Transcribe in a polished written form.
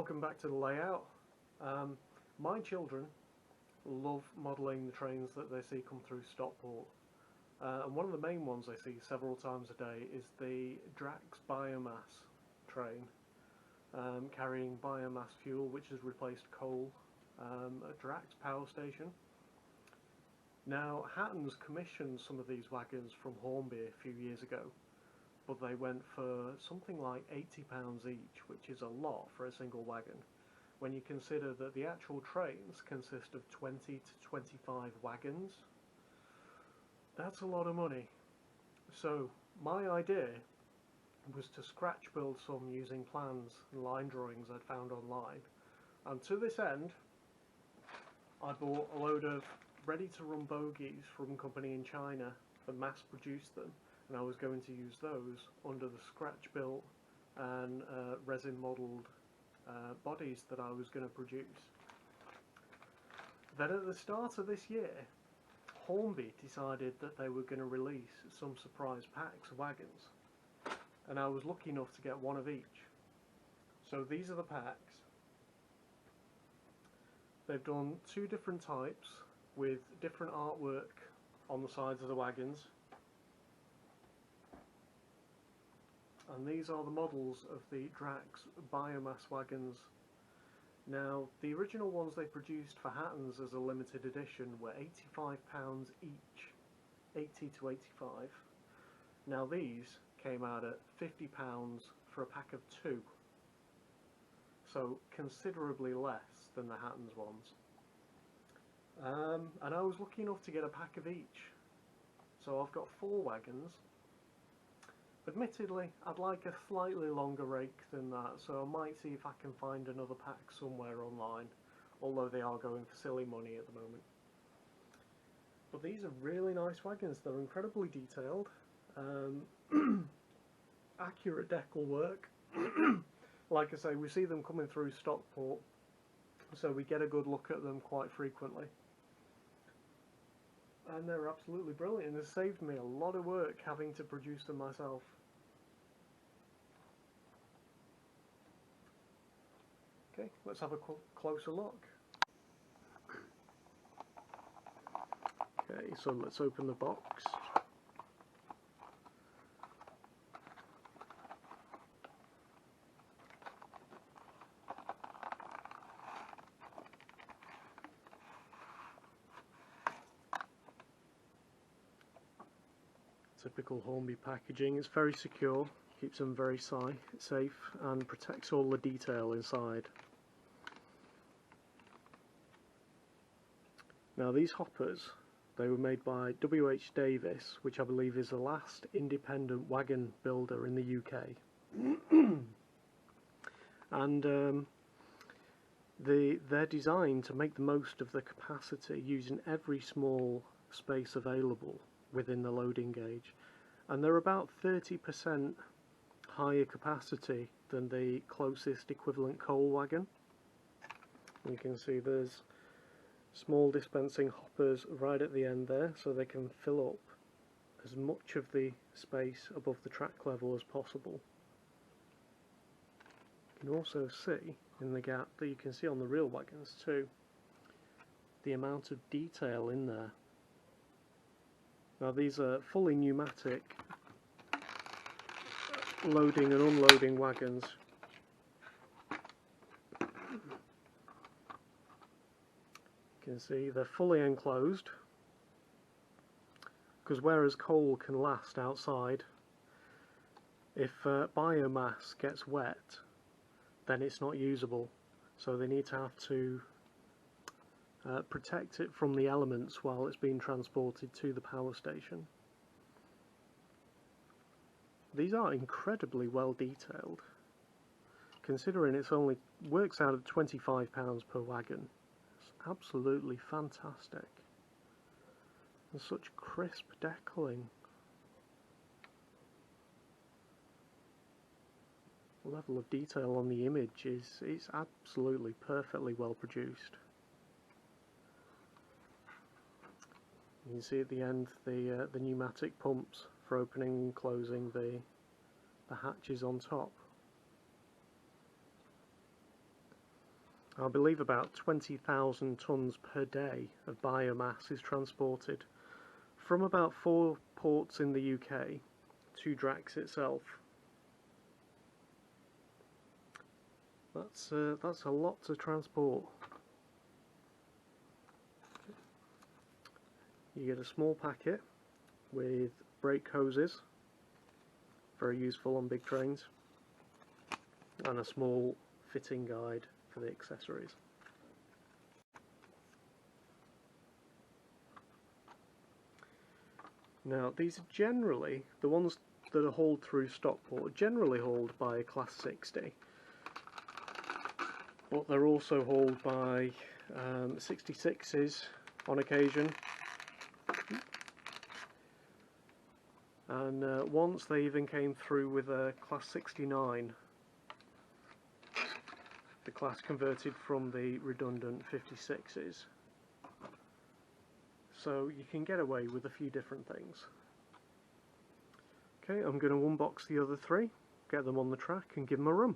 Welcome back to the layout. My children love modelling the trains that they see come through Stockport, and one of the main ones they see several times a day is the Drax Biomass train, carrying biomass fuel which has replaced coal at Drax power station. Now, Hatton's commissioned some of these wagons from Hornby a few years ago, but they went for something like £80 each, which is a lot for a single wagon, when you consider that the actual trains consist of 20 to 25 wagons. That's a lot of money. So my idea was to scratch build some using plans and line drawings I'd found online, and to this end I bought a load of ready to run bogies from a company in China that mass produced them, and I was going to use those under the scratch built and resin modelled bodies that I was going to produce. Then at the start of this year, Hornby decided that they were going to release some surprise packs of wagons, and I was lucky enough to get one of each. So these are the packs. They've done two different types with different artwork on the sides of the wagons, and these are the models of the Drax biomass wagons. Now, the original ones they produced for Hatton's as a limited edition were £85 each, 80 to 85. Now these came out at £50 for a pack of two, so considerably less than the Hatton's ones. And I was lucky enough to get a pack of each, so I've got 4 wagons. Admittedly, I'd like a slightly longer rake than that, so I might see if I can find another pack somewhere online, although they are going for silly money at the moment. But these are really nice wagons. They're incredibly detailed, accurate decal work. Like I say, we see them coming through Stockport, so we get a good look at them quite frequently. And they're absolutely brilliant, and it's saved me a lot of work having to produce them myself. Okay, let's have a closer look. Okay, so let's open the box. Typical Hornby packaging. It's very secure, keeps them very safe, and protects all the detail inside. Now these hoppers, they were made by W.H. Davis, which I believe is the last independent wagon builder in the UK. And they're designed to make the most of the capacity, using every small space available within the loading gauge, and they're about 30% higher capacity than the closest equivalent coal wagon. You can see there's small dispensing hoppers right at the end there, so they can fill up as much of the space above the track level as possible. You can also see in the gap that you can see on the real wagons too, the amount of detail in there. Now these are fully pneumatic loading and unloading wagons. You can see they're fully enclosed, because whereas coal can last outside, if biomass gets wet then it's not usable, so they need to have to protect it from the elements while it's being transported to the power station. These are incredibly well detailed, considering it's only works out at £25 per wagon. It's absolutely fantastic, and such crisp decaling. The level of detail on the image is absolutely perfectly well produced. You can see at the end the pneumatic pumps for opening and closing the hatches on top. I believe about 20,000 tonnes per day of biomass is transported from about 4 ports in the UK to Drax itself. That's a lot to transport. You get a small packet with brake hoses, very useful on big trains, and a small fitting guide for the accessories. Now these are generally, the ones that are hauled through Stockport, are generally hauled by a Class 60, but they're also hauled by 66s on occasion, and once they even came through with a Class 69, the class converted from the redundant 56s. So you can get away with a few different things. Okay, I'm going to unbox the other 3, get them on the track and give them a run.